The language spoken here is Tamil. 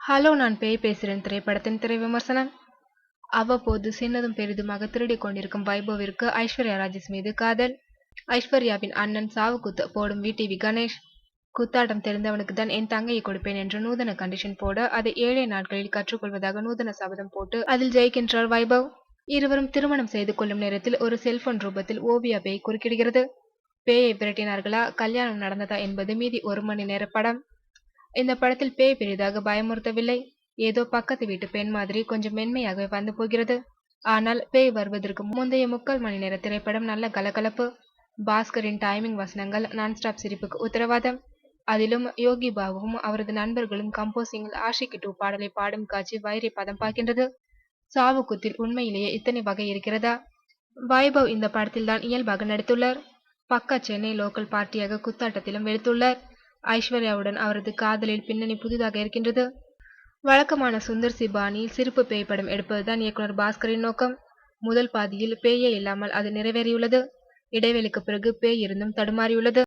ஹலோ, நான் பேய் பேசுறேன் திரைப்படத்தின் திரை விமர்சனம். அவ்வப்போது சின்னதும் பெரிதுமாக திருடிக் கொண்டிருக்கும் வைபவிற்கு ஐஸ்வர்யா ராஜேஷ் மீது காதல். ஐஸ்வர்யாவின் அண்ணன் சாவுக்கூத்து போடும் விடிவி கணேஷ், குத்தாட்டம் தெரிந்தவனுக்கு தான் என் தங்கையை கொடுப்பேன் என்று நூதன கண்டிஷன் போட, அதை 7 நாட்களில் கற்றுக்கொள்வதாக நூதன சபதம் போட்டு அதில் ஜெயிக்கின்றார் வைபவ். இருவரும் திருமணம் செய்து கொள்ளும் நேரத்தில் ஒரு செல்போன் ரூபத்தில் ஓவியா பேய் குறுக்கிடுகிறது. பேயை விரட்டினார்களா, கல்யாணம் நடந்ததா என்பது மீதி 1 மணி நேர படம். இந்த படத்தில் பேய் பெரிதாக பயமுறுத்தவில்லை. ஏதோ பக்கத்து வீட்டு பெண் மாதிரி கொஞ்சம் மென்மையாகவே வந்து போகிறது. ஆனால் பேய் வருவதற்கு முந்தைய 3/4 மணி நேர திரைப்படம் நல்ல கலகலப்பு. பாஸ்கரின் டைமிங் வசனங்கள் நான்-ஸ்டாப் சிரிப்புக்கு உத்தரவாதம். அதிலும் யோகி பாபுவும் அவரது நண்பர்களும் கம்போசிங்கில் ஆஷிகி 2 பாடலை பாடும் காட்சி வயிறை பதம் பார்க்கின்றது. சாவுக்கூத்தில் உண்மையிலேயே இத்தனை வகை இருக்கிறதா? வைபவ் இந்த படத்தில் தான் இயல்பாக நடித்துள்ளார். பக்கா சென்னை லோக்கல் பார்ட்டியாக குத்தாட்டத்திலும் வெளுத்துள்ளார். ஐஸ்வர்யாவுடன் அவரது காதலில் பின்னணி புதிதாக இருக்கின்றது. வழக்கமான சுந்தர் சி பாணியில் சிரிப்பு பேய் படம் எடுப்பதுதான் இயக்குனர் பாஸ்கரின் நோக்கம். முதல் பாதியில் பேயே இல்லாமல் அது நிறைவேறியுள்ளது. இடைவெளிக்கு பிறகு பேய் இருந்தும் தடுமாறியுள்ளது.